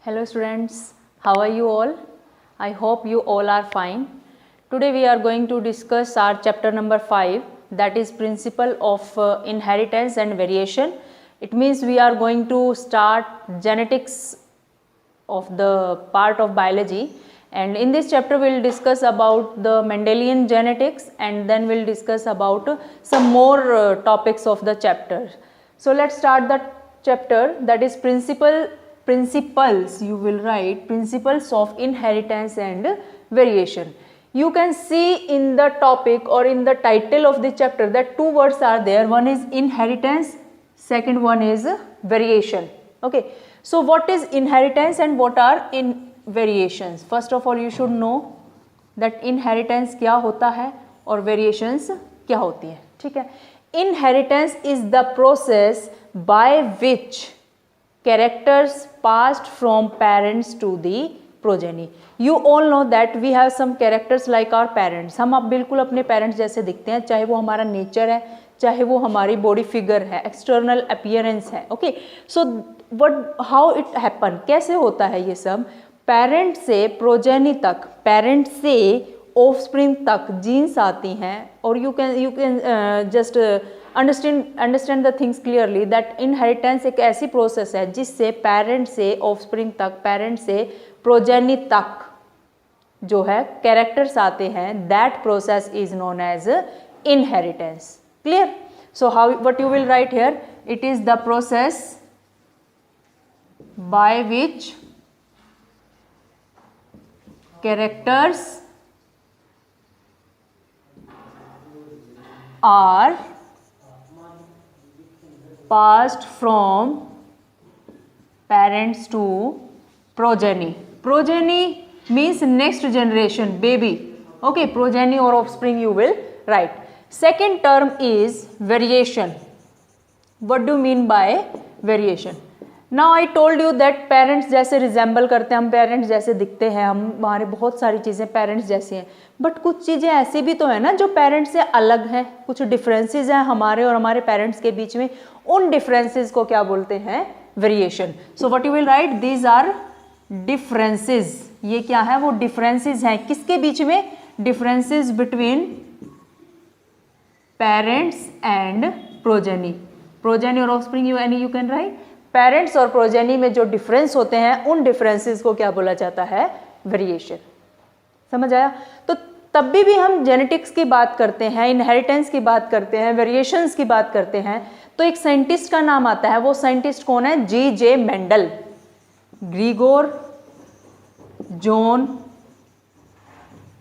Hello students, how are you all? I hope you all are fine. Today we are going to discuss our chapter number 5, that is principle of inheritance and variation. It means we are going to start genetics of the part of biology, and in this chapter we will discuss about the Mendelian genetics, and then we will discuss about some more topics of the chapter. So let's start the chapter, that is principles. You will write principles of inheritance and variation. You can see in the topic or in the title of the chapter that two words are there. One is inheritance, second one is variation. Okay, so what is inheritance and what are in variations? First of all you should know that inheritance क्या होता है और variations क्या होती है. ठीक है, inheritance is the process by which characters passed from parents to the progeny. You all know that we have some characters like our parents. हम अब बिल्कुल अपने पेरेंट्स जैसे दिखते हैं, चाहे वो हमारा नेचर है, चाहे वो हमारी बॉडी फिगर है, एक्सटर्नल अपीयरेंस है. Okay, so what how it happen, कैसे होता है ये सब? पेरेंट से प्रोजेनी तक, पेरेंट से ऑफस्प्रिंग तक जीन्स आती हैं. और you can just understand the things clearly that inheritance एक ऐसी प्रोसेस है जिससे पेरेंट से ऑफस्प्रिंग तक, पेरेंट से प्रोजेनी तक जो है कैरेक्टर्स आते हैं. That process is known as inheritance. Clear? So how what you will write here, it is the process by which characters are passed from parents to progeny. Progeny means next generation, baby. Okay, progeny or offspring you will write. Second term is variation. What do you mean by variation? Now I told you that parents जैसे resemble करते हैं, हम parents जैसे दिखते हैं, हम हमारे बहुत सारी चीज़ें पेरेंट्स जैसी हैं, बट कुछ चीज़ें ऐसी भी तो है ना जो पेरेंट्स से अलग हैं. कुछ डिफरेंसेस हैं हमारे और हमारे पेरेंट्स के बीच में. उन डिफरेंसेस को क्या बोलते हैं? Variation. So what you will write, these are differences. ये क्या है? वो डिफरेंसेस हैं किसके बीच में? Differences between parents and progeny. Progeny और offspring you can write. Parents और प्रोजेनी में जो डिफरेंस होते हैं उन डिफरेंसेस को क्या बोला जाता है? वेरिएशन. समझ आया? तो तब भी हम जेनेटिक्स की बात करते हैं, इनहेरिटेंस की बात करते हैं, वेरिएशंस की बात करते हैं, तो एक साइंटिस्ट का नाम आता है. वो साइंटिस्ट कौन है? G J. Mendel. Gregor John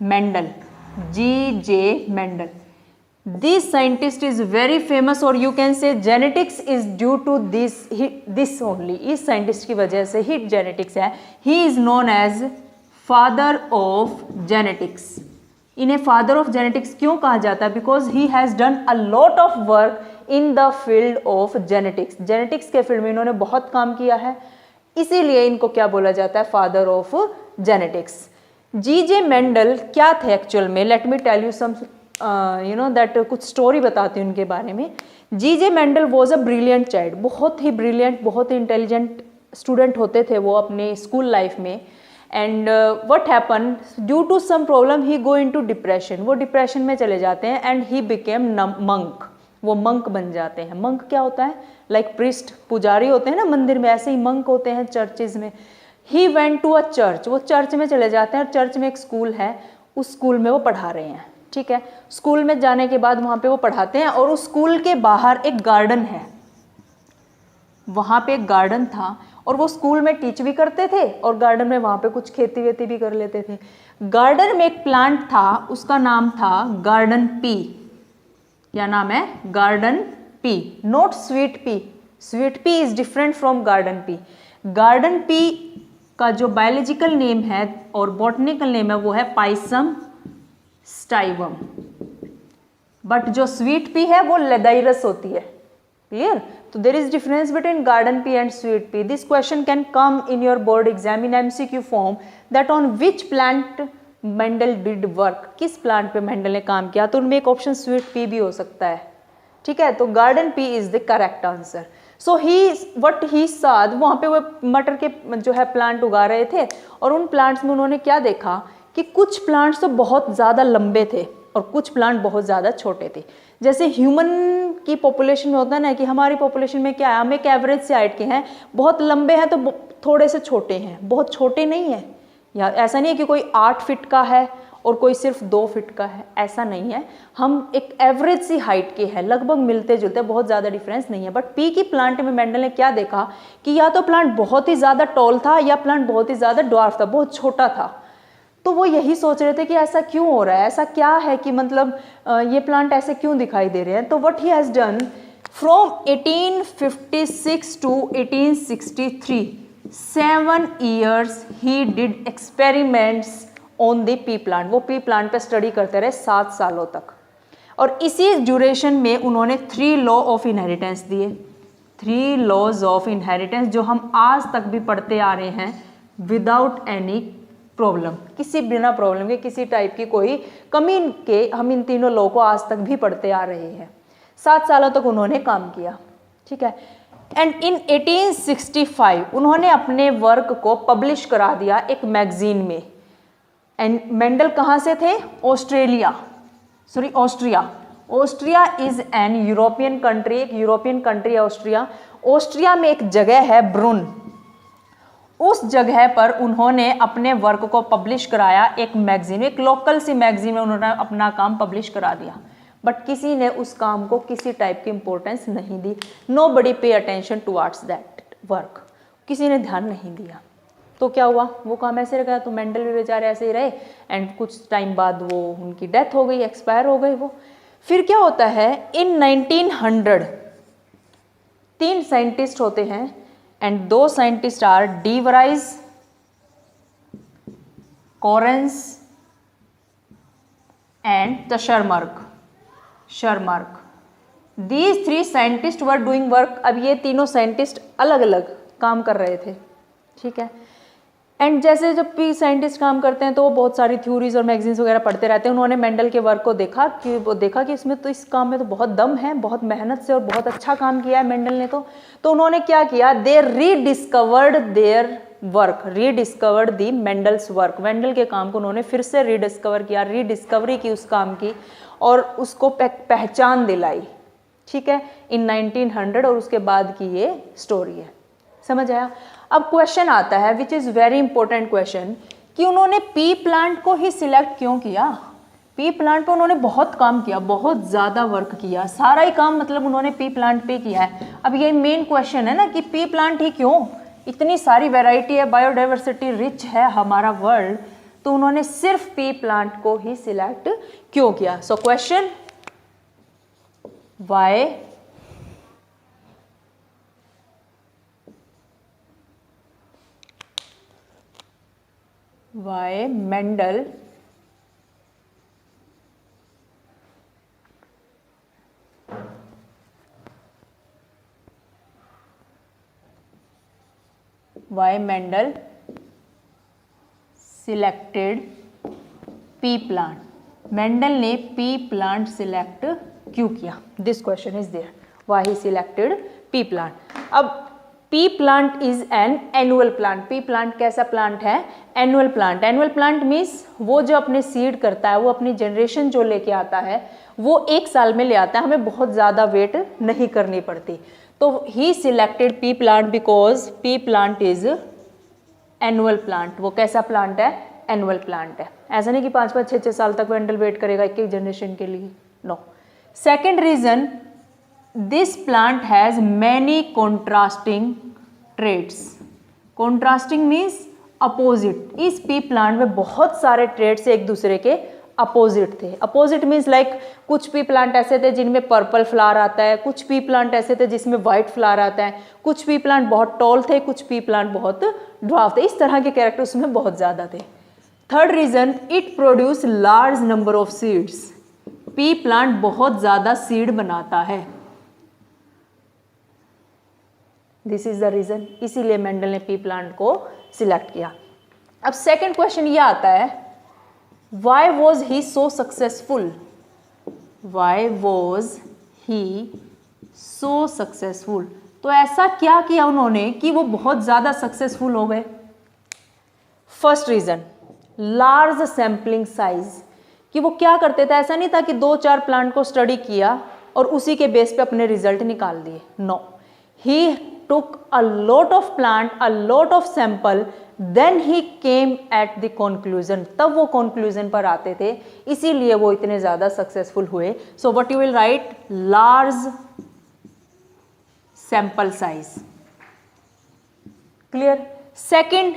Mendel. G J. Mendel. This scientist is very famous, or you can say genetics is due to this only. इस scientist की वजह से ही genetics है. He is known as father of genetics. इन्हें father of genetics क्यों कहा जाता है? Because he has done a lot of work in the field of genetics. Genetics के फील्ड में इन्होंने बहुत काम किया है, इसीलिए इनको क्या बोला जाता है? father of genetics. G J. Mendel क्या थे एक्चुअल में? Let me tell you some that कुछ स्टोरी बताती हूँ उनके बारे में. G J. Mendel was a brilliant child. बहुत ही ब्रिलियंट, बहुत ही इंटेलिजेंट स्टूडेंट होते थे वो अपने स्कूल लाइफ में. And what happen, due to some problem he go into depression. वो डिप्रेशन में चले जाते हैं एंड ही बिकेम मंक. वो मंक बन जाते हैं. मंक क्या होता है? लाइक प्रिस्ट, पुजारी होते हैं ना मंदिर में, ऐसे ही मंक होते हैं चर्चेज में. He went to a church. वो चर्च में चले जाते हैं और चर्च में एक स्कूल है, उस स्कूल में वो पढ़ा रहे हैं. ठीक है, स्कूल में जाने के बाद वहाँ पे वो पढ़ाते हैं और उस स्कूल के बाहर एक गार्डन है. वहाँ पे एक गार्डन था और वो स्कूल में टीच भी करते थे और गार्डन में वहाँ पे कुछ खेती वेती भी कर लेते थे. गार्डन में एक प्लांट था, उसका नाम था गार्डन पी. क्या नाम है? Garden pea. Not sweet pea. Sweet pea is different from garden pea. Garden pea का जो बायोलॉजिकल नेम है और बॉटनिकल नेम है वो है पाइसम स्टाइवम. बट जो स्वीट पी है वो लेदाइरस होती है. क्लियर? तो there is difference between garden pea and sweet pea. This question can come in your board exam in MCQ form, that on which plant Mendel did work. किस plant पे Mendel ने काम किया? तो उनमें एक ऑप्शन स्वीट पी भी हो सकता है. ठीक है, तो garden pea is the correct answer. So he what he said, वहाँ पे वो मटर के जो है प्लांट उगा रहे थे, और उन प्लांट्स में उन्होंने क्या देखा कि कुछ प्लांट्स तो बहुत ज़्यादा लंबे थे और कुछ प्लांट बहुत ज़्यादा छोटे थे। जैसे ह्यूमन की पॉपुलेशन में होता है ना कि हमारी पॉपुलेशन में क्या है, हम एक एवरेज से हाइट के हैं, बहुत लंबे हैं तो थोड़े से छोटे हैं, बहुत छोटे नहीं है, या ऐसा नहीं है कि कोई 8 फीट का है और कोई सिर्फ 2 फीट का है, ऐसा नहीं है। हम एक एवरेज सी हाइट के हैं, लगभग मिलते जुलते, बहुत ज़्यादा डिफरेंस नहीं है। बट पी की प्लांट में मेंडल ने क्या देखा कि या तो प्लांट बहुत ही ज़्यादा टॉल था या प्लांट बहुत ही ज़्यादा ड्वार्फ था, बहुत छोटा था। तो वो यही सोच रहे थे कि ऐसा क्यों हो रहा है, ऐसा क्या है कि मतलब ये प्लांट ऐसे क्यों दिखाई दे रहे हैं। तो what he has done from 1856 to 1863, 7 years he did experiments on the pea plant. वो पी प्लांट पे स्टडी करते रहे 7 सालों तक, और इसी ड्यूरेशन में उन्होंने 3 लॉ ऑफ इनहेरिटेंस दिए। 3 लॉज ऑफ इनहेरिटेंस जो हम आज तक भी पढ़ते आ रहे हैं विदाउट एनी प्रॉब्लम, किसी बिना प्रॉब्लम के, किसी टाइप की कोई कमी के, हम इन तीनों लॉ को आज तक भी पढ़ते आ रहे हैं। 7 सालों तक उन्होंने काम किया, ठीक है। एंड इन 1865 उन्होंने अपने वर्क को पब्लिश करा दिया एक मैगजीन में। एंड मेंडल कहाँ से थे? Austria. Austria is an European country, एक यूरोपियन कंट्री है ऑस्ट्रिया। ऑस्ट्रिया में एक जगह है ब्रुन, उस जगह पर उन्होंने अपने वर्क को पब्लिश कराया एक मैगजीन, एक लोकल सी मैगजीन में उन्होंने अपना काम पब्लिश करा दिया। बट किसी ने उस काम को किसी टाइप की इंपॉर्टेंस नहीं दी। Nobody pay attention towards that work, किसी ने ध्यान नहीं दिया। तो क्या हुआ, वो काम ऐसे रह, तो मेंडल भी बेचारे ऐसे ही रहे। एंड कुछ टाइम बाद वो उनकी डेथ हो गई, एक्सपायर हो गई वो। फिर क्या होता है, इन 1900 3 साइंटिस्ट होते हैं, and 2 scientist are de Vries, Correns and Tschermak. These 3 scientist were doing work. अब ये तीनों साइंटिस्ट अलग अलग काम कर रहे थे, ठीक है। एंड जैसे जब भी साइंटिस्ट काम करते हैं तो वो बहुत सारी थ्योरीज और मैगजीन्स वगैरह पढ़ते रहते हैं। उन्होंने मेंडल के वर्क को देखा कि इसमें तो, इस काम में तो बहुत दम है, बहुत मेहनत से और बहुत अच्छा काम किया है मेंडल ने। तो उन्होंने क्या किया, they rediscovered their work, rediscovered the Mendel's work. Mendel के काम को उन्होंने फिर से रीडिस्कवर किया, रीडिस्कवरी की उस काम की, और उसको पहचान दिलाई, ठीक है, इन 1900। और उसके बाद की ये स्टोरी है, समझ आया। अब क्वेश्चन आता है which is very important question, कि उन्होंने पी प्लांट को ही सिलेक्ट क्यों किया। पी प्लांट पे उन्होंने बहुत काम किया, बहुत ज़्यादा वर्क किया, सारा ही काम मतलब उन्होंने पी प्लांट पे किया है। अब ये मेन क्वेश्चन है ना कि पी प्लांट ही क्यों, इतनी सारी वैरायटी है, बायोडाइवर्सिटी रिच है हमारा वर्ल्ड, तो उन्होंने सिर्फ पी प्लांट को ही सिलेक्ट क्यों किया। So question, why Mendel selected pea plant. Mendel ने पी प्लांट सिलेक्ट क्यों किया, this question is there, why he selected pea plant. अब pea plant is an annual plant. Pea plant कैसा plant है, annual plant. Annual plant means वो जो अपने seed करता है, वो अपनी जनरेशन जो लेके आता है वो 1 साल में ले आता है, हमें बहुत ज़्यादा वेट नहीं करनी पड़ती। तो he selected pea plant because pea plant is annual plant. वो कैसा प्लांट है, एनुअल प्लांट है। ऐसा नहीं कि 5-5, 6-6 साल तक वेंडल वेट करेगा एक एक जनरेशन के लिए, no. Second reason, this plant has many contrasting traits. Contrasting means opposite. इस पी प्लांट में बहुत सारे ट्रेड्स एक दूसरे के अपोजिट थे। अपोजिट मीन्स लाइक कुछ पी प्लांट ऐसे थे जिनमें पर्पल फ्लावर आता है, कुछ पी प्लांट ऐसे थे जिसमें वाइट फ्लावर आता है, कुछ पी प्लांट बहुत टॉल थे, कुछ पी प्लांट बहुत ड्वार्फ थे। इस तरह के कैरेक्टर उसमें बहुत ज़्यादा थे। Third reason, it produce large number of seeds. Pea plant बहुत ज़्यादा सीड बनाता है, दिस इज द रीजन। इसीलिए मेंडल ने पी प्लांट को सिलेक्ट किया। अब सेकंड क्वेश्चन ये आता है, why was he so successful. Why was he so successful. तो तो ऐसा क्या किया उन्होंने कि वो बहुत ज़्यादा सक्सेसफुल हो गए? First reason, large sampling size, कि वो क्या करते थे, ऐसा नहीं था कि 2-4 प्लांट को स्टडी किया और उसी के बेस पे अपने रिजल्ट निकाल दिए। No, he took a lot of plant, a lot of sample, then he came at the conclusion, तब वो कंक्लूजन पर आते थे, इसीलिए वो इतने ज़्यादा सक्सेसफुल हुए। सो what you will right, large sample size. Clear? Second,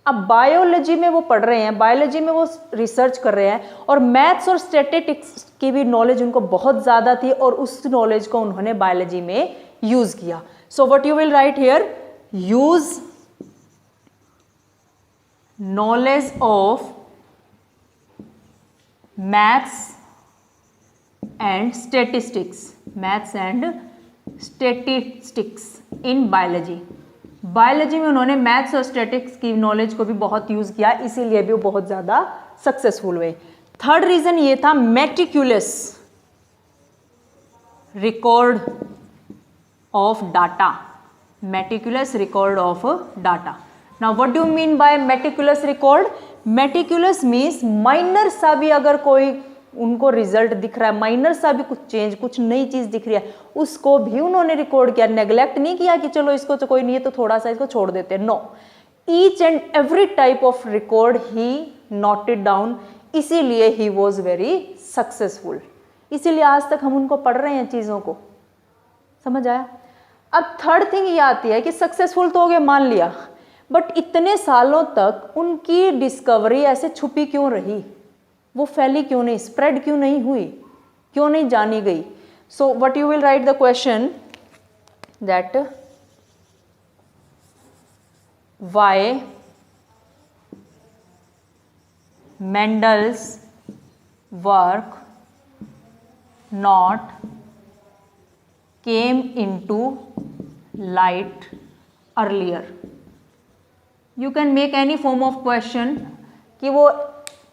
अब बायोलॉजी में वो पढ़ रहे हैं, बायोलॉजी में वो रिसर्च कर रहे हैं और मैथ्स और स्टैटिस्टिक्स की भी नॉलेज उनको बहुत ज़्यादा थी और उस नॉलेज को उन्होंने बायोलॉजी में यूज़ किया। सो what you will write here, use knowledge of maths and statistics in biology। Biology में उन्होंने मैथ्स और स्टैटिक्स की नॉलेज को भी बहुत यूज़ किया, इसीलिए भी वो बहुत ज़्यादा सक्सेसफुल हुए। थर्ड रीज़न ये था, meticulous record of data, meticulous record of data. Now what do you mean by meticulous record? Meticulous means minor सा भी अगर कोई उनको रिजल्ट दिख रहा है, माइनर सा भी कुछ चेंज, कुछ नई चीज़ दिख रही है, उसको भी उन्होंने रिकॉर्ड किया, नेग्लेक्ट नहीं किया कि चलो इसको तो कोई नहीं है तो थोड़ा सा इसको छोड़ देते हैं। No, each and every type of record he noted down, इसीलिए ही वॉज वेरी सक्सेसफुल। इसीलिए आज तक हम उनको पढ़ रहे हैं चीज़ों को। समझ आया? अब थर्ड थिंग ये आती है कि सक्सेसफुल तो हो गए, मान लिया, बट इतने सालों तक उनकी डिस्कवरी ऐसे छुपी क्यों रही? वो फैली क्यों नहीं, स्प्रेड क्यों नहीं हुई, क्यों नहीं जानी गई? सो what you will right the question that why Mendel's work not came into light earlier? You can make any form of question कि वो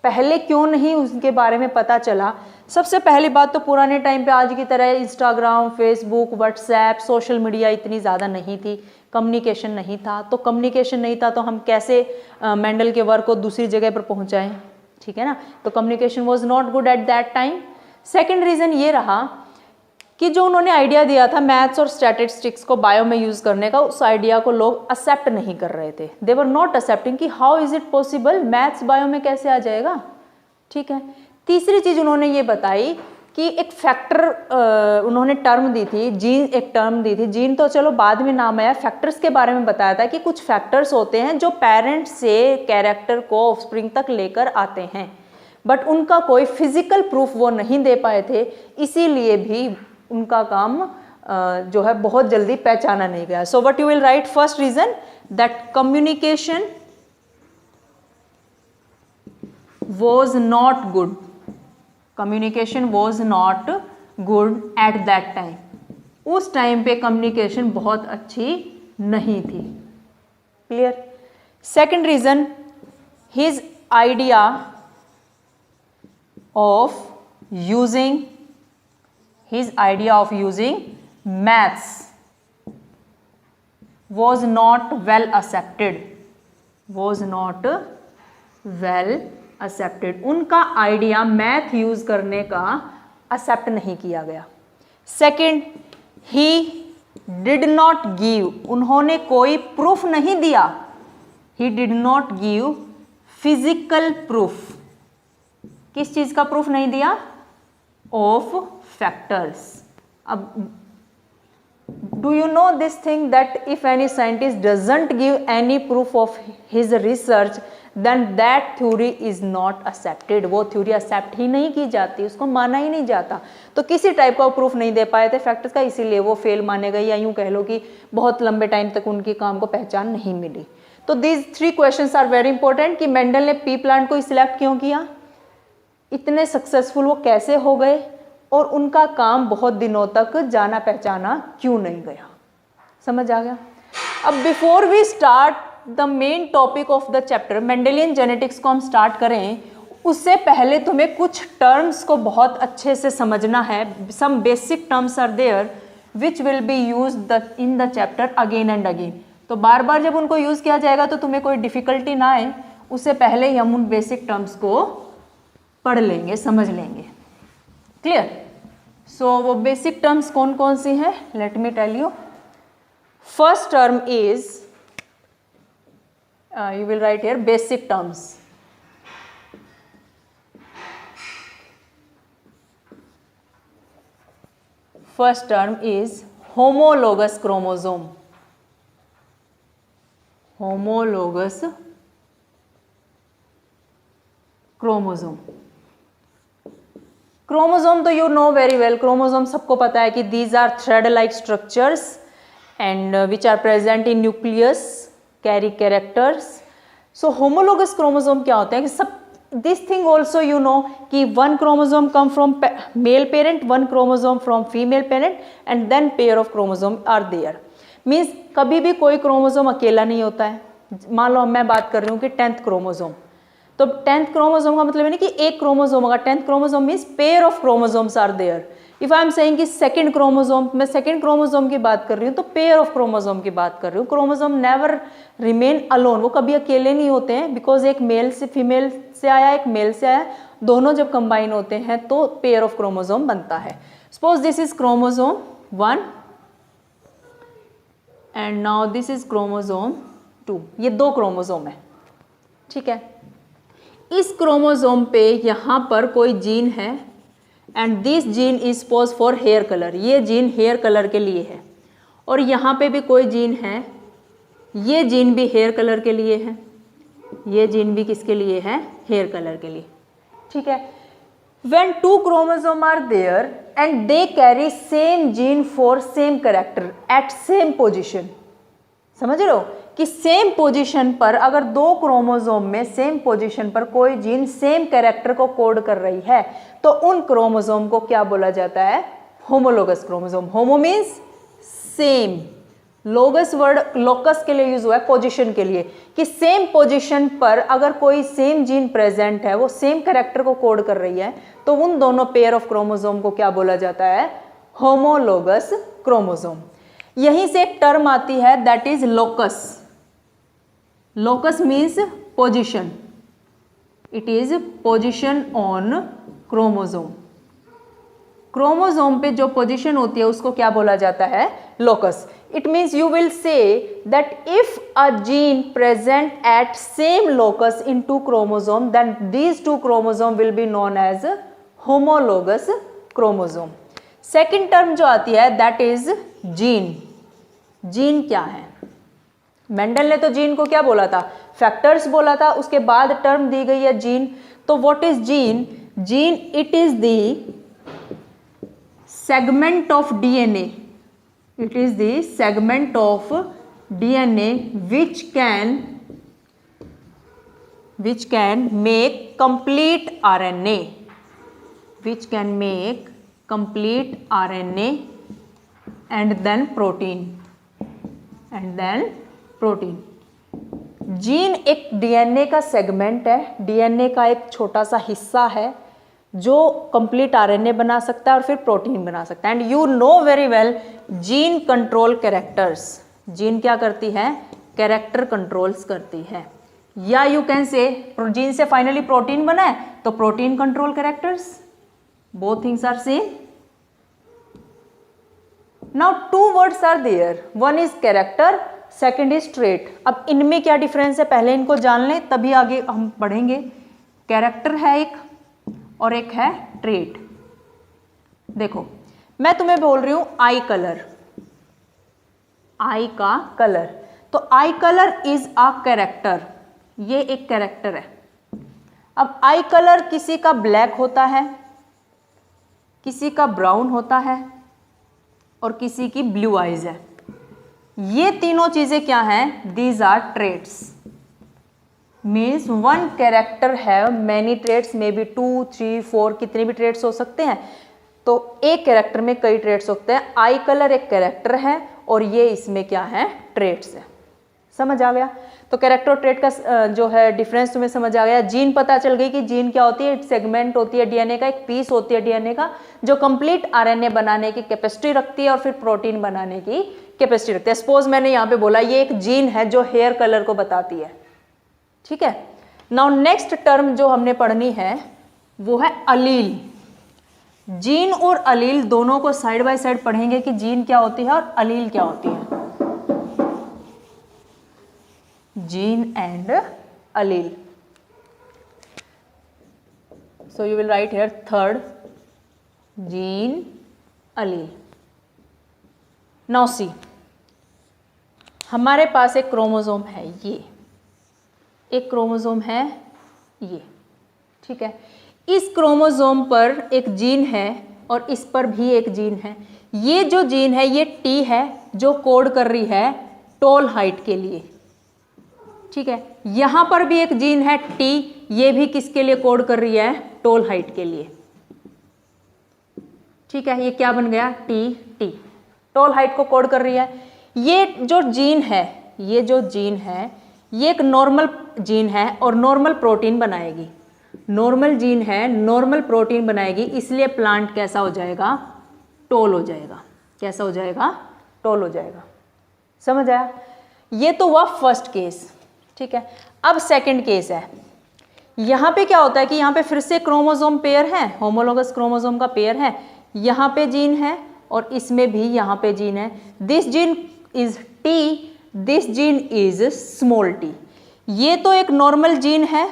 पहले क्यों नहीं उसके बारे में पता चला। सबसे पहली बात तो पुराने टाइम पे आज की तरह Instagram, Facebook, WhatsApp, social media इतनी ज़्यादा नहीं थी, कम्युनिकेशन नहीं था। तो कम्युनिकेशन नहीं था तो हम कैसे मेंडल के वर्क को दूसरी जगह पर पहुंचाएं? ठीक है ना, तो communication was not good at that time. Second reason ये रहा कि जो उन्होंने आइडिया दिया था मैथ्स और स्टैटिस्टिक्स को बायो में यूज़ करने का, उस आइडिया को लोग एक्सेप्ट नहीं कर रहे थे। दे वर नॉट एक्सेप्टिंग कि how is it possible, maths bio में कैसे आ जाएगा। ठीक है, तीसरी चीज़ उन्होंने ये बताई कि एक फैक्टर उन्होंने टर्म दी थी, जीन एक टर्म दी थी। जीन तो चलो बाद में नाम आया, फैक्टर्स के बारे में बताया था कि कुछ फैक्टर्स होते हैं जो पेरेंट्स से कैरेक्टर को ऑफस्प्रिंग तक लेकर आते हैं, बट उनका कोई फिजिकल प्रूफ वो नहीं दे पाए थे, इसीलिए भी उनका काम जो है बहुत जल्दी पहचाना नहीं गया। So what you will write, first reason that communication was not good, communication was not good at that time। उस टाइम पे कम्युनिकेशन बहुत अच्छी नहीं थी। Clear? Second reason, his idea of using maths was not well accepted, उनका idea math use करने का accept नहीं किया गया। Second, he did not give, उन्होंने कोई प्रूफ नहीं दिया। He did not give physical proof, किस चीज का प्रूफ नहीं दिया? Of factors. अब do you know this thing that if any scientist doesn't give any proof of his research then that theory is not accepted, वो theory accept ही नहीं की जाती, उसको माना ही नहीं जाता। तो किसी टाइप का प्रूफ नहीं दे पाए थे फैक्टर्स का, इसीलिए वो फेल माने गए, या यूं कह लो कि बहुत लंबे टाइम तक उनके काम को पहचान नहीं मिली। तो these 3 questions are very important कि मेंडल ने पी प्लांट को सिलेक्ट क्यों किया, इतने सक्सेसफुल वो कैसे हो गए, और उनका काम बहुत दिनों तक जाना पहचाना क्यों नहीं गया। समझ आ गया? अब before we start the main topic of the chapter, Mendelian genetics को हम स्टार्ट करें, उससे पहले तुम्हें कुछ टर्म्स को बहुत अच्छे से समझना है। Some basic terms are there which will be use in the chapter again and again. तो बार बार जब उनको यूज किया जाएगा तो तुम्हें कोई डिफिकल्टी ना आए, उससे पहले ही हम उन बेसिक टर्म्स को पढ़ लेंगे, समझ लेंगे। क्लियर? सो वो बेसिक टर्म्स कौन कौन सी हैं, let me tell you. First term is, you will write here basic terms. First term is homologous chromosome. Homologous chromosome. Chromosome तो you know very well. Chromosome सबको पता है कि these are thread-like structures and which are present in nucleus, carry characters. So homologous chromosome क्या होते हैं कि सब this thing also you know कि one chromosome come from male parent, one chromosome from female parent and then pair of chromosome are there. Means कभी भी कोई chromosome अकेला नहीं होता है। मान लो मैं बात कर रही हूँ कि 10th क्रोमोसोम, तो 10th क्रोमोसोम का मतलब है ना कि एक क्रोमोसोम होगा। 10th chromosome means pair of chromosomes are there. If I am saying कि सेकंड क्रोमोसोम, मैं सेकंड क्रोमोसोम की बात कर रही हूँ तो पेयर ऑफ क्रोमोसोम की बात कर रही हूँ। क्रोमोसोम नेवर रिमेन अलोन, वो कभी अकेले नहीं होते हैं, बिकॉज एक मेल से फीमेल से आया, एक मेल से आया, दोनों जब कंबाइन होते हैं तो पेयर ऑफ क्रोमोसोम बनता है। Suppose this is chromosome 1 and now this is chromosome 2। ये दो क्रोमोसोम है, ठीक है। इस क्रोमोसोम पे यहाँ पर कोई जीन है and this gene is suppose for hair colour, ये जीन हेयर कलर के लिए है। और यहाँ पे भी कोई जीन है, ये जीन भी हेयर कलर के लिए है, ये जीन भी किसके लिए है, हेयर कलर के लिए, ठीक है। When two chromosomes are there and they carry same gene for same character at same position, समझ रहे हो कि सेम पोजीशन पर अगर दो क्रोमोसोम में सेम पोजीशन पर कोई जीन सेम कैरेक्टर को कोड कर रही है तो उन क्रोमोसोम को क्या बोला जाता है, homologous chromosome. Homo means same, logous word locus के लिए यूज हुआ है पोजीशन के लिए, कि सेम पोजीशन पर अगर कोई सेम जीन प्रेजेंट है, वो सेम कैरेक्टर को कोड कर रही है, तो उन दोनों पेयर ऑफ क्रोमोसोम को क्या बोला जाता है, होमोलोगस क्रोमोसोम। यहीं से एक टर्म आती है that is locus. Locus means position, it is position on chromosome. Chromosome पे जो पोजीशन होती है उसको क्या बोला जाता है, locus. It means you will say that if a gene present at same locus in two chromosome, then these two chromosome will be known as homologous chromosome. Second term जो आती है that is gene. जीन क्या है, Mendel ने तो gene को क्या बोला था, फैक्टर्स बोला था, उसके बाद टर्म दी गई है जीन। तो what is gene, gene it is the segment of DNA, it is the segment of DNA which can make complete RNA, which can make complete RNA and then protein, gene एक DNA का segment है, DNA का एक छोटा सा हिस्सा है जो कंप्लीट आरएनए बना सकता है और फिर प्रोटीन बना सकता है। And you know very well gene control characters, gene क्या करती है, कैरेक्टर कंट्रोल्स करती है। या यू कैन से जीन से फाइनली प्रोटीन बना है तो protein control characters, both things are same. Now two words are there, one is character, second is trait. अब इनमें क्या डिफरेंस है पहले इनको जान लें तभी आगे हम पढ़ेंगे। कैरेक्टर है एक और एक है ट्रेट। देखो मैं तुम्हें बोल रही हूं आई कलर, आई का कलर, तो आई कलर इज अ कैरेक्टर, ये एक कैरेक्टर है। अब आई कलर किसी का ब्लैक होता है, किसी का ब्राउन होता है और किसी की ब्लू आइज है। ये तीनों चीजें क्या हैं, these are traits. Means one character है मैनी ट्रेट्स, मे बी 2, 3, 4 कितने भी ट्रेट्स हो सकते हैं। तो एक कैरेक्टर में कई ट्रेट्स होते हैं। आई कलर एक कैरेक्टर है और ये इसमें क्या है, ट्रेट्स है। समझ आ गया। तो कैरेक्टर और ट्रेट का जो है डिफरेंस तुम्हें समझ आ गया। जीन पता चल गई कि जीन क्या होती है, सेगमेंट होती है डीएनए का, एक पीस होती है डीएनए का जो कंप्लीट आरएनए बनाने की कैपेसिटी रखती है और फिर प्रोटीन बनाने की कैपेसिटी रखती है। सपोज मैंने यहाँ पे बोला ये एक जीन है जो हेयर कलर को बताती है, ठीक है। नाउ नेक्स्ट टर्म जो हमने पढ़नी है वो है अलील। जीन और अलील दोनों को साइड बाय साइड पढ़ेंगे कि जीन क्या होती है और अलील क्या होती है। Gene and allele. So you will write here third gene allele. Now see, हमारे पास एक क्रोमोसोम है, ये एक क्रोमोसोम है ये, ठीक है। इस क्रोमोसोम पर एक जीन है और इस पर भी एक जीन है। ये जो जीन है ये टी है जो कोड कर रही है टॉल हाइट के लिए, ठीक है। यहां पर भी एक जीन है टी, ये भी किसके लिए कोड कर रही है, टॉल हाइट के लिए, ठीक है। ये क्या बन गया, टी टी, टॉल हाइट को कोड कर रही है। ये जो जीन है, ये जो जीन है ये एक नॉर्मल जीन है और नॉर्मल प्रोटीन बनाएगी। नॉर्मल जीन है, नॉर्मल प्रोटीन बनाएगी, इसलिए प्लांट कैसा हो जाएगा, टॉल हो जाएगा। कैसा हो जाएगा, टॉल हो जाएगा। समझ आया। ये तो हुआ फर्स्ट केस, ठीक है। अब सेकंड केस है। यहाँ पे क्या होता है कि यहाँ पे फिर से क्रोमोसोम पेयर है, होमोलोगस क्रोमोसोम का पेयर है। यहाँ पे जीन है और इसमें भी यहाँ पे जीन है। This gene is T, this gene is small T. ये तो एक नॉर्मल जीन है,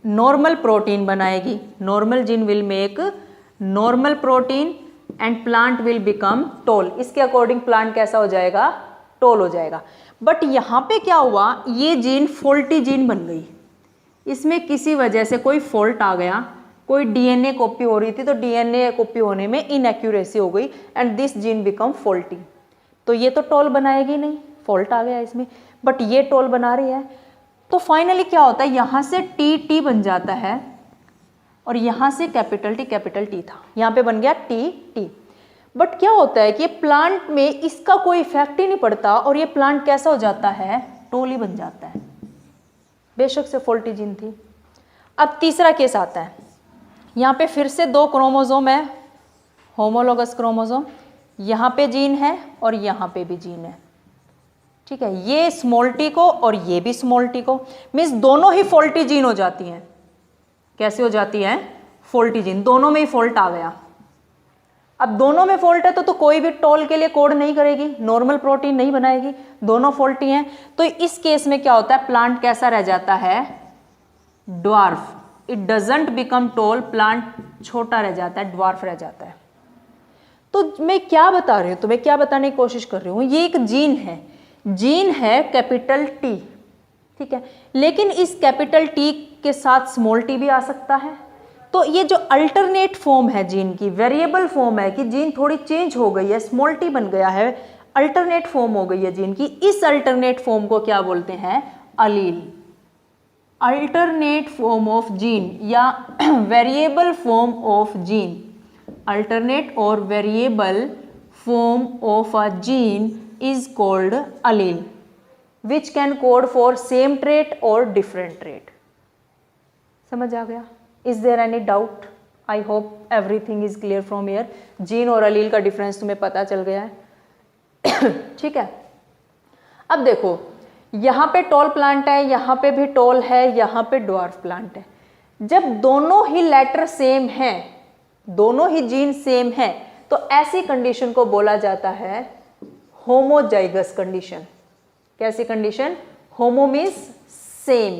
नॉर्मल प्रोटीन बनाएगी। Normal gene will make normal protein and plant will become tall. इसके अकॉर्डिंग प्लांट कैसा हो जाएगा, टॉल हो जाएगा। बट यहाँ पे क्या हुआ, ये जीन फॉल्टी जीन बन गई। इसमें किसी वजह से कोई फॉल्ट आ गया, कोई डीएनए कॉपी हो रही थी तो डीएनए कॉपी होने में इनएक्यूरेसी हो गई and this gene become faulty. तो ये तो टॉल बनाएगी नहीं, फॉल्ट आ गया इसमें, बट ये टॉल बना रही है। तो फाइनली क्या होता है, यहाँ से टी टी बन जाता है और यहाँ से कैपिटल टी था, यहाँ पे बन गया टी टी। बट क्या होता है कि प्लांट में इसका कोई इफेक्ट ही नहीं पड़ता और ये प्लांट कैसा हो जाता है, टॉल ही बन जाता है, बेशक से फॉल्टी जीन थी। अब तीसरा केस आता है। यहाँ पे फिर से दो क्रोमोसोम है, होमोलोगस क्रोमोसोम। यहाँ पे जीन है और यहाँ पे भी जीन है, ठीक है। ये स्मॉल टी को और ये भी स्मॉल टी को, मीन्स दोनों ही फॉल्टी जीन हो जाती हैं। कैसे हो जाती हैं, फॉल्टी जीन, दोनों में ही फॉल्ट आ गया। अब दोनों में फॉल्ट है तो कोई भी टॉल के लिए कोड नहीं करेगी, नॉर्मल प्रोटीन नहीं बनाएगी, दोनों फॉल्टी हैं। तो इस केस में क्या होता है, प्लांट कैसा रह जाता है, dwarf. It doesn't become tall, plant छोटा रह जाता है, ड्वार्फ रह जाता है। तो मैं क्या बता रही हूँ, तुम्हें क्या बताने की कोशिश कर रही हूँ, ये एक जीन है, जीन है कैपिटल टी, ठीक है। लेकिन इस कैपिटल टी के साथ स्मॉल टी भी आ सकता है। तो ये जो अल्टरनेट फॉर्म है जीन की, वेरिएबल फॉर्म है कि जीन थोड़ी चेंज हो गई है, स्मॉल टी बन गया है, अल्टरनेट फॉर्म हो गई है जीन की, इस अल्टरनेट फॉर्म को क्या बोलते हैं, allele. Alternate form of gene या variable form of gene, alternate और variable form of a gene is called allele, which can code for same trait or different trait. समझ आ गया? Is there any doubt? I hope everything is clear from here. Gene और allele का difference तुम्हें पता चल गया है, ठीक है। अब देखो, यहाँ पे टॉल प्लांट है, यहाँ पे भी टॉल है, यहाँ पे ड्वार्फ प्लांट है। जब दोनों ही लेटर सेम हैं, दोनों ही जीन सेम हैं, तो ऐसी कंडीशन को बोला जाता है होमोजाइगस कंडीशन। कैसी कंडीशन, होमो मीन्स सेम,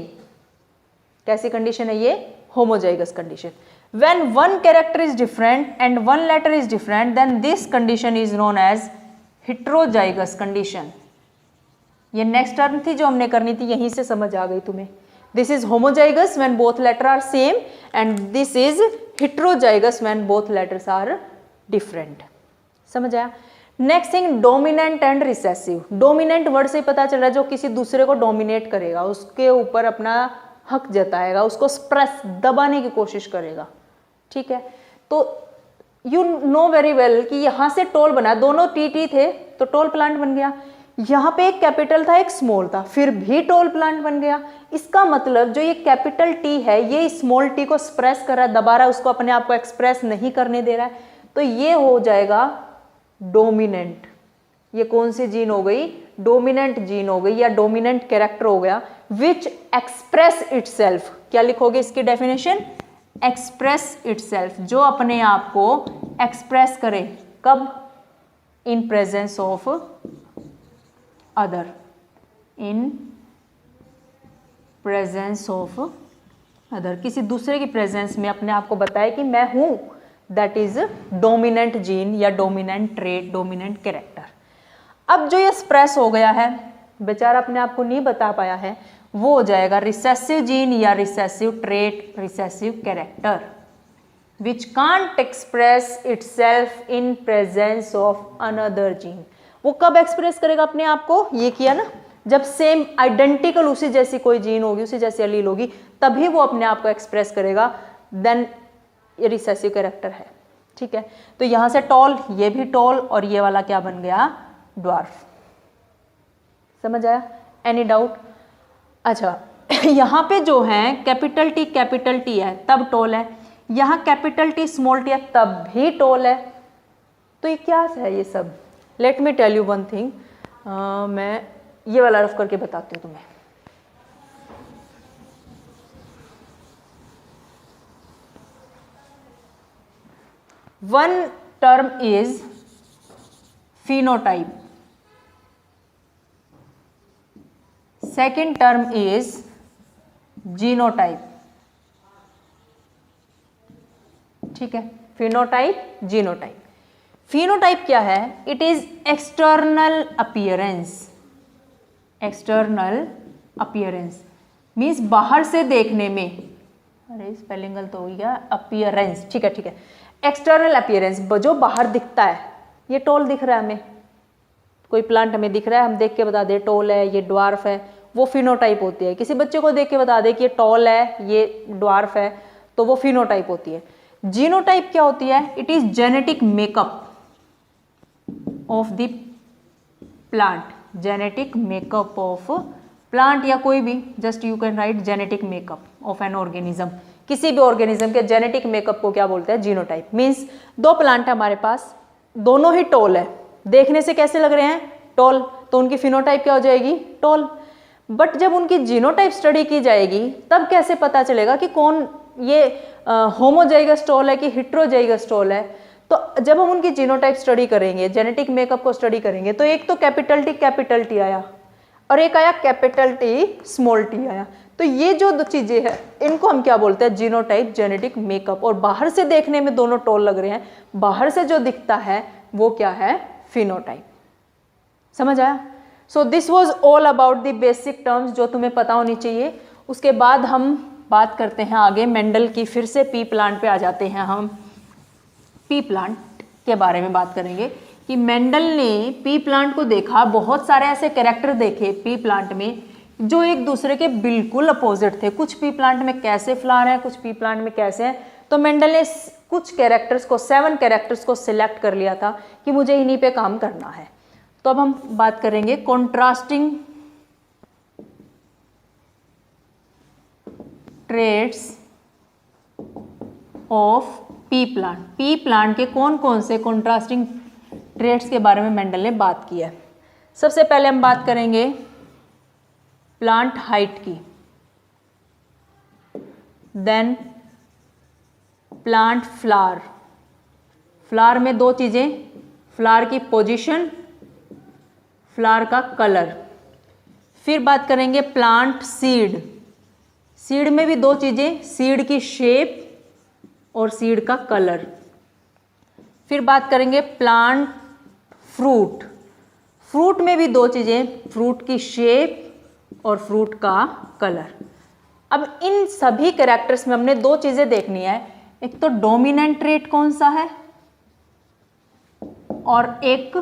कैसी कंडीशन है ये, homozygous condition. When one character is different and one letter is different then this condition is known as heterozygous condition. ये नेक्स्ट टर्म थी जो हमने करनी थी, यहीं से समझ आ गई तुम्हें। This is homozygous when both letter are same and this is heterozygous when both letters are different. समझ आया? Next thing, dominant and recessive. Dominant word से ही पता चल रहा है जो किसी दूसरे को डोमिनेट करेगा, उसके ऊपर अपना हक जताएगा, उसको प्रेस दबाने की कोशिश करेगा, ठीक है। तो यू नो वेरी वेल कि यहाँ से टॉल बना, दोनों टी टी थे तो टॉल प्लांट बन गया। यहाँ पे एक कैपिटल था एक स्मॉल था, फिर भी टॉल प्लांट बन गया। इसका मतलब जो ये कैपिटल टी है ये स्मॉल टी को एक्सप्रेस कर रहा है, दबा रहा है, उसको अपने आप को एक्सप्रेस नहीं करने दे रहा है, तो ये हो जाएगा डोमिनेंट। ये कौन सी जीन हो गई? डोमिनेंट जीन हो गई या डोमिनेंट कैरेक्टर हो गया, विच एक्सप्रेस इटसेल्फ। क्या लिखोगे इसकी डेफिनेशन? एक्सप्रेस इटसेल्फ, जो अपने आप को एक्सप्रेस करे, कब? In presence of other, in presence of other, किसी दूसरे की प्रेजेंस में अपने आप को बताए कि मैं हूं, दैट इज डोमिनेंट जीन या डोमिनेंट ट्रेट, डोमिनेंट कैरेक्टर। अब जो ये एक्सप्रेस हो गया है, बेचारा अपने आप को नहीं बता पाया है, वो हो जाएगा रिसेसिव जीन या recessive trait, recessive character, which can't express itself in presence of another gene. वो कब एक्सप्रेस करेगा अपने आप को? ये किया ना, जब सेम आइडेंटिकल उसी जैसी कोई जीन होगी, उसी जैसी एलील होगी, तभी वो अपने आप को एक्सप्रेस करेगा, देन ये रिसेसिव कैरेक्टर है। ठीक है, तो यहां से टॉल, ये भी टॉल, और ये वाला क्या बन गया? ड्वार्फ। समझ आया? Any doubt? अच्छा यहाँ पे जो है कैपिटल टी है तब टॉल है, यहाँ कैपिटल टी स्मॉल टी है तब भी टॉल है, तो ये क्या है ये सब? Late me tell you one thing, मैं ये वाला रफ करके बताती हूँ तुम्हें। One term is phenotype, second term is genotype। ठीक है, phenotype, genotype। phenotype क्या है? it is external appearance, external appearance means बाहर से देखने में, अरे स्पेलिंग गलत हो गया, अपीयरेंस। ठीक है ठीक है, एक्सटर्नल अपीयरेंस, जो बाहर दिखता है। ये टॉल दिख रहा है हमें, कोई प्लांट हमें दिख रहा है, हम देख के बता दे टॉल है, ये ड्वार्फ है, वो फिनोटाइप होती है। किसी बच्चे को देख के बता दे कि ये टॉल है, ये ड्वार्फ है, तो वो फिनोटाइप होती है। जीनोटाइप क्या होती है? It is genetic makeup of the plant, genetic makeup of plant या कोई भी, just you can right genetic makeup of an organism. किसी भी ऑर्गेनिज्म के जेनेटिक मेकअप को क्या बोलते हैं? जीनोटाइप। मीन्स दो प्लांट है हमारे पास, दोनों ही टॉल है, देखने से कैसे लग रहे हैं? टॉल, तो उनकी फिनोटाइप क्या हो जाएगी? टॉल। बट जब उनकी जीनोटाइप स्टडी की जाएगी तब कैसे पता चलेगा कि कौन ये होमोजाइगस टॉल है कि हेटेरोजाइगस टॉल है? तो जब हम उनकी जीनोटाइप स्टडी करेंगे, जेनेटिक मेकअप को स्टडी करेंगे, तो एक तो कैपिटल टी आया और एक आया कैपिटल टी स्मॉल टी आया। तो ये जो दो चीजें हैं इनको हम क्या बोलते हैं? Genotype, genetic makeup. और बाहर से देखने में दोनों टॉल लग रहे हैं, बाहर से जो दिखता है वो क्या है? फिनोटाइप। समझ आया? So this was all about the basic terms जो तुम्हें पता होनी चाहिए। उसके बाद हम बात करते हैं आगे मेंडल की। फिर से पी प्लांट पे आ जाते हैं हम। पी प्लांट के बारे में बात करेंगे कि मेंडल ने पी प्लांट को देखा, बहुत सारे ऐसे कैरेक्टर देखे पी प्लांट में जो एक दूसरे के बिल्कुल अपोजिट थे। कुछ पी प्लांट में कैसे फ्लावर हैं, कुछ पी प्लांट में कैसे हैं। तो मेंडल ने कुछ कैरेक्टर्स को, 7 कैरेक्टर्स को सिलेक्ट कर लिया था कि मुझे इन्हीं पे काम करना है। तो अब हम बात करेंगे contrasting traits of P plant. Pea plant के कौन कौन से कॉन्ट्रास्टिंग ट्रेट्स के बारे में मेंडल ने बात की है। सबसे पहले हम बात करेंगे प्लांट हाइट की, देन प्लांट फ्लावर। फ्लावर में दो चीजें, फ्लावर की पोजीशन, फ्लावर का कलर। फिर बात करेंगे प्लांट सीड। सीड में भी दो चीजें, सीड की शेप और सीड का कलर। फिर बात करेंगे प्लांट फ्रूट। फ्रूट में भी दो चीजें, फ्रूट की शेप और फ्रूट का कलर। अब इन सभी कैरेक्टर्स में हमने दो चीजें देखनी है, एक तो डोमिनेंट ट्रेट कौन सा है और एक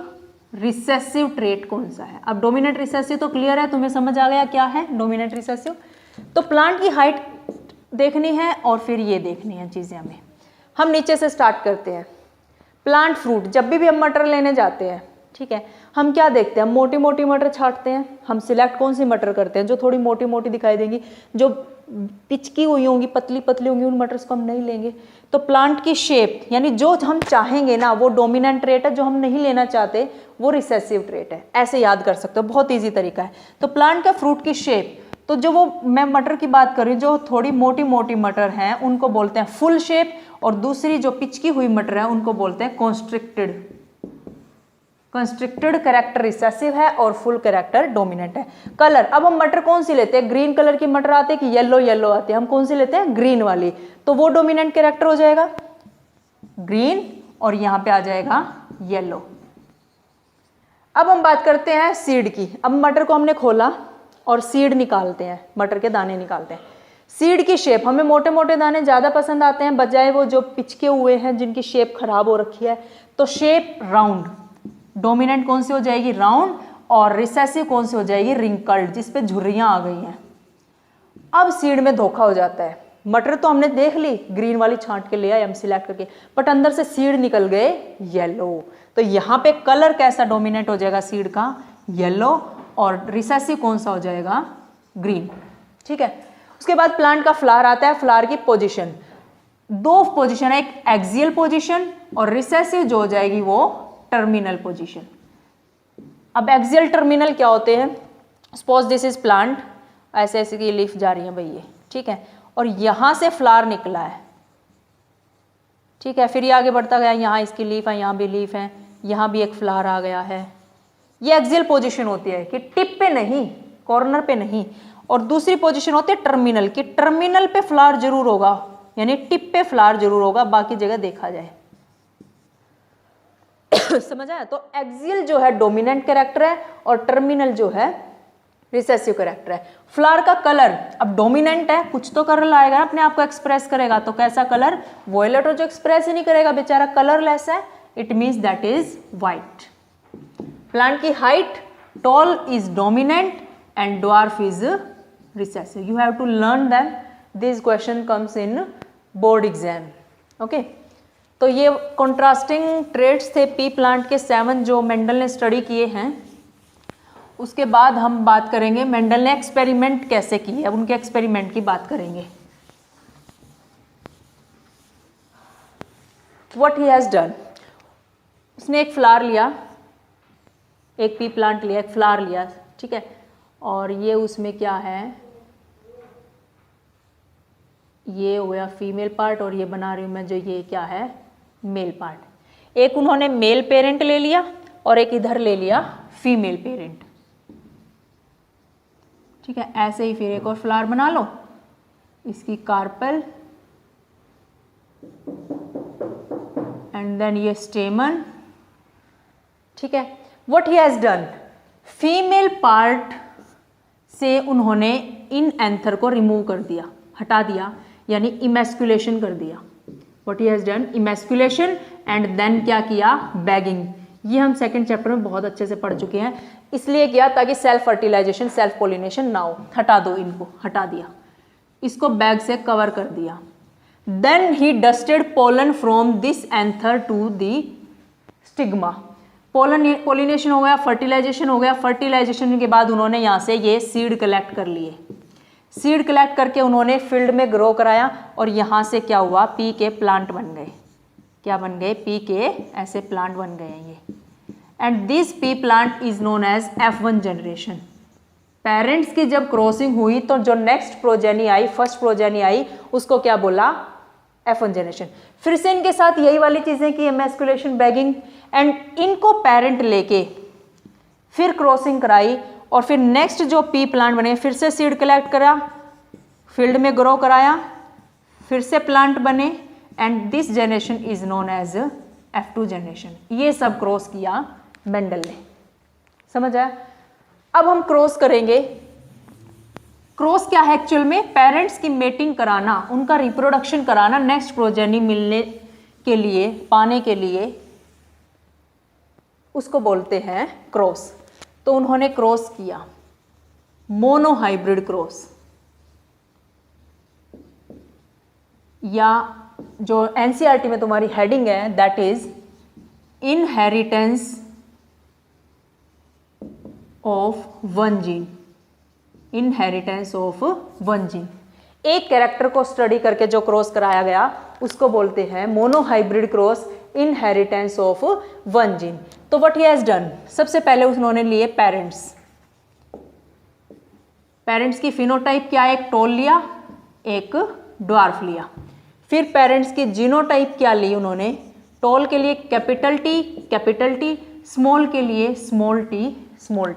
रिसेसिव ट्रेट कौन सा है। अब डोमिनेंट रिसेसिव तो क्लियर है, तुम्हें समझ आ गया क्या है डोमिनेंट रिसेसिव। तो प्लांट की हाइट देखनी है और फिर ये देखनी है चीजें हमें। हम नीचे से स्टार्ट करते हैं। प्लांट फ्रूट, जब भी हम मटर लेने जाते हैं, ठीक है। हम क्या देखते हैं, मोटी मोटी मटर छांटते हैं, हम सिलेक्ट कौन सी मटर करते हैं, जो थोड़ी मोटी मोटी दिखाई देंगी, जो पिचकी हुई होंगी, पतली पतली होंगी, उन मटर्स को हम नहीं लेंगे। तो प्लांट की शेप, यानी जो हम चाहेंगे ना वो डोमिनेंट ट्रेट है, जो हम नहीं लेना चाहते वो रिसेसिव ट्रेट है। ऐसे याद कर सकते हो, बहुत ईजी तरीका है। तो प्लांट का फ्रूट की शेप, तो जो वो मैं मटर की बात कर रही हूँ, जो थोड़ी मोटी मोटी मटर हैं उनको बोलते हैं फुल शेप, और दूसरी जो पिचकी हुई मटर है उनको बोलते हैं कॉन्स्ट्रिक्टेड। कंस्ट्रिक्टेड कैरेक्टर रिसेसिव है और फुल कैरेक्टर डोमिनेंट है। कलर, अब हम मटर कौन सी लेते हैं, ग्रीन कलर की मटर आती है कि येलो येलो आती है, हम कौन सी लेते हैं, ग्रीन वाली, तो वो डोमिनेंट कैरेक्टर हो जाएगा ग्रीन, और यहां पे आ जाएगा येलो। अब हम बात करते हैं सीड की। अब मटर को हमने खोला और सीड निकालते हैं, मटर के दाने निकालते हैं। सीड की शेप, हमें मोटे मोटे दाने ज़्यादा पसंद आते हैं बजाय वो जो पिचके हुए हैं जिनकी शेप खराब हो रखी है। तो शेप राउंड, डोमिनेंट कौन सी हो जाएगी, राउंड, और रिसेसिव कौन सी हो जाएगी, रिंकल्ड, जिस पे झुर्रियां आ गई हैं। अब सीड में धोखा हो जाता है, मटर तो हमने देख ली ग्रीन वाली छांट के ले आए हम सिलेक्ट करके, बट अंदर से सीड निकल गए येलो। तो यहाँ पे कलर कैसा डोमिनेट हो जाएगा, सीड का येलो, और रिसेसिव कौन सा हो जाएगा, ग्रीन। ठीक है। उसके बाद प्लांट का फ्लावर आता है। फ्लावर की पोजीशन, दो पोजीशन है, एक एक्सियल पोजीशन और रिसेसिव जो हो जाएगी वो टर्मिनल पोजीशन। अब एक्सियल टर्मिनल क्या होते हैं, सपोज दिस इज प्लांट, ऐसे ऐसे की लीफ जा रही है भाई ये, ठीक है, और यहां से फ्लावर निकला है, ठीक है, फिर ये आगे बढ़ता गया, यहाँ इसकी लीफ है, यहाँ भी लीफ है, यहाँ भी एक फ्लावर आ गया है। ये एक्सियल पोजीशन होती है कि टिप पे नहीं, कॉर्नर पे नहीं, और दूसरी पोजीशन होती है टर्मिनल, कि टर्मिनल पे फ्लावर जरूर होगा, यानी टिप पे फ्लावर जरूर होगा, बाकी जगह देखा जाए। समझ आया। तो एक्सियल जो है डोमिनेंट कैरेक्टर है और टर्मिनल जो है रिसेसिव कैरेक्टर है। फ्लावर का कलर, अब डोमिनेंट है, कुछ तो कलर लाएगा, अपने आप को एक्सप्रेस करेगा, तो कैसा कलर, वॉयलेट, जो एक्सप्रेस ही नहीं करेगा बेचारा, कलरलेस है, it means that is white. Plant की height, tall is dominant and dwarf is recessive. You have to learn them, this question comes in board exam. Okay, तो ये कॉन्ट्रास्टिंग ट्रेट्स थे पी प्लांट के 7 जो Mendel ने study किए हैं। उसके बाद हम बात करेंगे मेंडल ने एक्सपेरिमेंट कैसे किए, अब उनके एक्सपेरिमेंट की बात करेंगे। व्हाट ही हैज डन, उसने एक फ्लावर लिया, एक पी प्लांट लिया, एक फ्लावर लिया, ठीक है, और ये उसमें क्या है, ये हो गया फीमेल पार्ट, और ये बना रही हूं मैं जो ये क्या है, मेल पार्ट। एक उन्होंने मेल पेरेंट ले लिया और एक इधर ले लिया फीमेल पेरेंट, ठीक है। ऐसे ही फिर एक और फ्लावर बना लो, इसकी कार्पल, एंड देन ये स्टेमन, ठीक है। What he has done, female part से उन्होंने इन एंथर को रिमूव कर दिया, हटा दिया, यानी इमेस्कुलेशन कर दिया। What he has done, emasculation, and then क्या किया, बैगिंग। ये हम सेकंड चैप्टर में बहुत अच्छे से पढ़ चुके हैं, इसलिए किया ताकि सेल्फ फर्टिलाइजेशन, सेल्फ पोलिनेशन ना हो। हटा दो, इनको हटा दिया, इसको बैग से कवर कर दिया। Then he dusted pollen from this anther to the stigma. Pollination हो गया, फर्टिलाइजेशन हो गया, फर्टिलाइजेशन के बाद उन्होंने यहाँ से ये सीड कलेक्ट कर लिए, सीड कलेक्ट करके उन्होंने फील्ड में ग्रो कराया, और यहाँ से क्या हुआ, पी के प्लांट बन गए। क्या बन गए, पी के ऐसे प्लांट बन गए हैं ये। And this pea plant is known as F1 generation. Parents की जब क्रॉसिंग हुई तो जो नेक्स्ट प्रोजेनी आई, फर्स्ट प्रोजेनी आई, उसको क्या बोला, F1 जनरेशन। फिर से इनके साथ यही वाली चीजें की, एमेस्कुलेशन, बैगिंग, एंड इनको पेरेंट लेके फिर क्रॉसिंग कराई, और फिर नेक्स्ट जो पी प्लांट बने, फिर से सीड कलेक्ट करा, फील्ड में ग्रो कराया, फिर से प्लांट बने, and this generation is known as F2 generation. ये सब क्रॉस किया मेंडल ने, समझ आया। अब हम क्रॉस करेंगे। क्रॉस क्या है एक्चुअल में, पेरेंट्स की मेटिंग कराना, उनका रिप्रोडक्शन कराना, नेक्स्ट प्रोजेनी मिलने के लिए, पाने के लिए, उसको बोलते हैं क्रॉस। तो उन्होंने क्रॉस किया, मोनोहाइब्रिड क्रॉस, या जो एनसीईआरटी में तुम्हारी हेडिंग है that is inheritance of one gene, inheritance of one gene. एक कैरेक्टर को स्टडी करके जो क्रॉस कराया गया उसको बोलते हैं monohybrid cross, inheritance of one gene. तो व्हाट ही हैज डन, सबसे पहले उन्होंने लिए पेरेंट्स की फिनोटाइप क्या है, एक टॉल लिया एक ड्वार्फ लिया। फिर पेरेंट्स की जीनोटाइप क्या ली उन्होंने, टॉल के लिए कैपिटल टी, स्मॉल के लिए स्मॉल टी,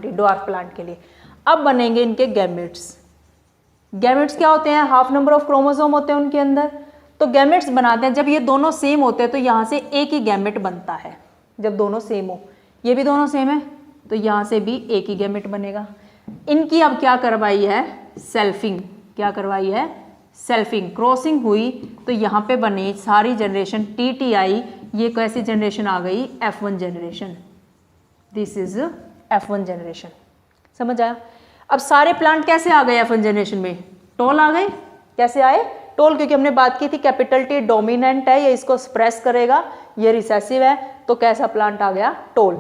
ड्वार्फ प्लांट के लिए। अब बनेंगे इनके गैमेट्स। गैमेट्स क्या होते हैं, हाफ नंबर ऑफ क्रोमोसोम होते हैं उनके अंदर। तो गैमेट्स बनाते हैं, जब ये दोनों सेम होते हैं तो यहाँ से एक ही गैमेट बनता है। जब दोनों सेम हो, ये भी दोनों सेम है तो यहाँ से भी एक ही गैमेट बनेगा। इनकी अब क्या करवाई है, सेल्फिंग। क्या करवाई है, सेल्फिंग। क्रॉसिंग हुई तो यहाँ पे बनी सारी जनरेशन TTI। ये कैसी जनरेशन आ गई, F1 generation. This is F1 generation. समझ आया। अब सारे प्लांट कैसे आ गए F1 जनरेशन में, टॉल आ गए। कैसे आए, टॉल, क्योंकि हमने बात की थी कैपिटल T डोमिनेंट है, ये इसको स्प्रेस करेगा, ये रिसेसिव है, तो कैसा प्लांट आ गया, टॉल।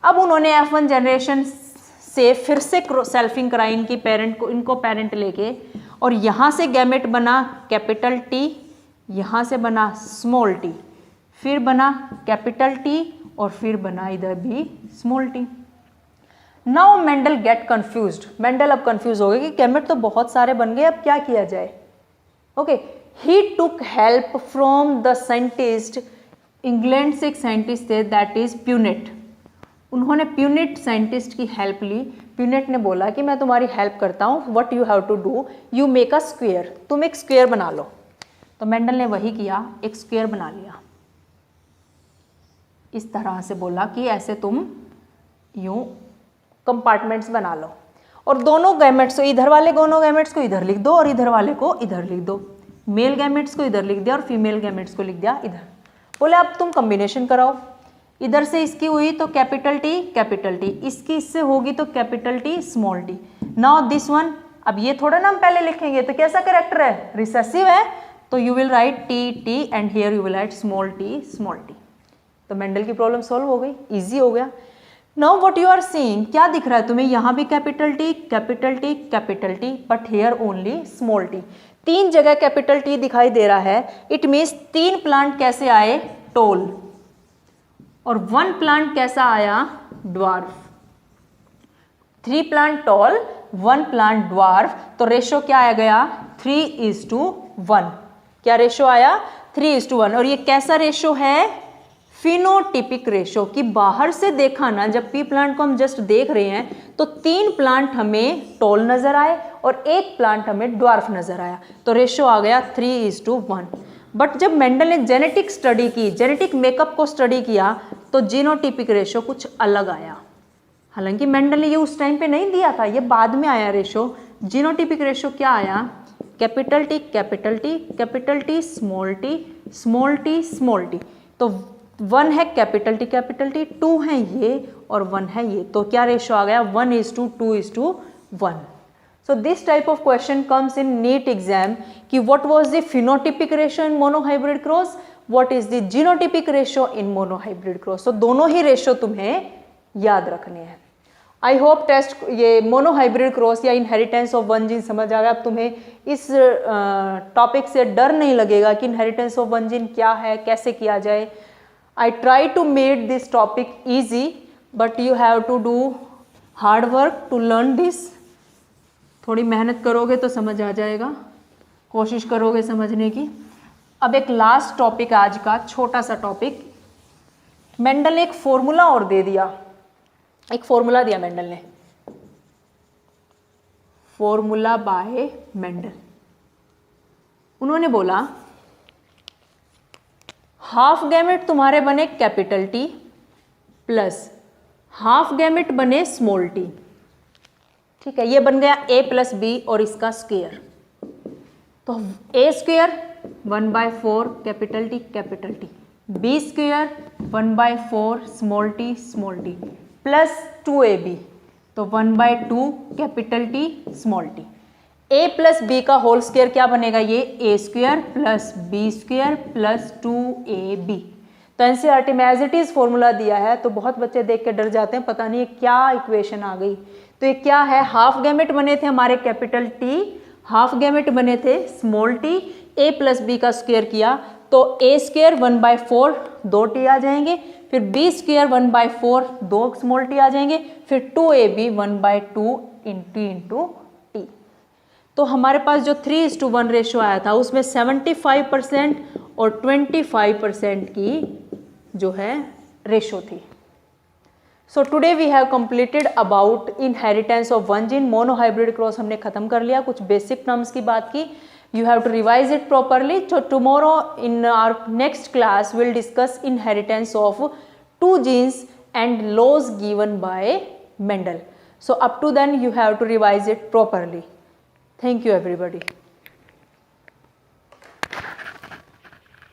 अब उन्होंने F1 जनरेशन से फिर से सेल्फिंग कराई इनकी पेरेंट को, इनको पेरेंट लेके, और यहाँ से गैमेट बना कैपिटल T, यहाँ से बना स्मॉल t, फिर बना कैपिटल T और फिर बना इधर भी small t। Now Mendel gate confused. Mendel अब कंफ्यूज हो गए कि गैमेट तो बहुत सारे बन गए, अब क्या किया जाए। Okay, he took help from the scientist, England से एक साइंटिस्ट थे दैट इज प्यूनेट। उन्होंने प्यूनेट साइंटिस्ट की हेल्प ली। प्यूनेट ने बोला कि मैं तुम्हारी हेल्प करता हूँ, what you have to do, you make a square, तुम एक स्क्वेयर बना लो। तो मेंडल ने वही किया, एक स्क्वेयर बना लिया। इस तरह से बोला कि ऐसे तुम यूं कंपार्टमेंट्स बना लो, और दोनों गैमेट्स को, इधर वाले दोनों गैमेट्स को इधर लिख दो और इधर वाले को इधर लिख दो। मेल गैमेट्स को इधर लिख दिया और फीमेल गैमेट्स को लिख दिया इधर। बोले अब तुम कॉम्बिनेशन कराओ, इधर से इसकी हुई तो कैपिटल T, इसकी इससे होगी तो capital T small t। Now this one, अब ये थोड़ा ना हम पहले लिखेंगे, तो कैसा कैरेक्टर है, रिसेसिव है, तो you will write T and here you will write small t। तो मेंडल की प्रॉब्लम सॉल्व हो गई, इजी हो गया। Now what you are seeing, क्या दिख रहा है तुम्हें, यहाँ भी capital T, but here only small t। तीन जगह कैपिटल T दिखाई दे रहा है, इट मीन्स तीन प्लांट कैसे आए, टॉल, और वन प्लांट कैसा आया, dwarf. 3 plant tall, 1 plant dwarf. तो रेशो क्या आ गया, 3:1। क्या रेशो आया, 3:1। और ये कैसा रेशो है, फिनोटिपिक रेशो, कि बाहर से देखा ना, जब पी प्लांट को हम जस्ट देख रहे हैं तो 3 प्लांट हमें टॉल नजर आए और 1 प्लांट हमें ड्वार्फ नजर आया, तो रेशो आ गया 3:1। बट जब मेंडल ने जेनेटिक स्टडी की, जेनेटिक मेकअप को स्टडी किया, तो जीनोटिपिक रेशो कुछ अलग आया। हालांकि मेंडल ने ये उस टाइम पे नहीं दिया था, ये बाद में आया रेशो। जीनोटिपिक रेशो क्या आया, कैपिटल T, स्मॉल t। तो 1 है कैपिटल T, 2 है ये और 1 है ये, तो क्या रेशो आ गया, 1:2:1। So this type of question comes in NEET exam कि what was the phenotypic ratio in monohybrid cross, what is the genotypic ratio in monohybrid cross। So दोनों ही रेशो तुम्हें याद रखने हैं। आई होप टेस्ट ये monohybrid cross या inheritance of one gene समझ आ गया। अब तुम्हें इस टॉपिक से डर नहीं लगेगा कि इनहेरिटेंस ऑफ वन जीन क्या है, कैसे किया जाए। I try to make this topic easy, but you have to do hard work to learn this। थोड़ी मेहनत करोगे तो समझ आ जाएगा, कोशिश करोगे समझने की। अब एक लास्ट टॉपिक आज का, छोटा सा टॉपिक। मेंडल ने एक फॉर्मूला और दे दिया, एक फॉर्मूला दिया मेंडल ने, फॉर्मूला बाय मेंडल। उन्होंने बोला हाफ गैमेट तुम्हारे बने capital T plus half gamete बने स्मॉल t। ठीक है, ये बन गया A + B और इसका स्क्वायर। तो A² 1/4 capital T, B² 1/4 small t plus 2AB, तो 1/2 capital T small t। A + B का होल स्क्वायर क्या बनेगा, ये A² + B² + 2AB। तो NCERT में एज इट इज फॉर्मूला दिया है, तो बहुत बच्चे देख के डर जाते हैं, पता नहीं क्या इक्वेशन आ गई। तो ये क्या है, हाफ गैमेट बने थे हमारे कैपिटल T, हाफ गैमेट बने थे small t, a plus B का स्क्वायर किया तो a स्क्वायर 1/4 2 t आ जाएंगे, फिर b स्क्वायर 1/4 2 स्मॉल t आ जाएंगे, फिर 2ab 1/2 इंटू t। तो हमारे पास जो 3:1 रेशो आया था उसमें 75% और 25% की जो है रेशो थी। So today we have completed about inheritance of one gene. Monohybrid cross हमने खत्म कर लिया, कुछ बेसिक टर्म्स की बात की। You have to revise it properly. So tomorrow in our next class will discuss inheritance of 2 genes and laws given by Mendel. So up to then you have to revise it properly. Thank you everybody.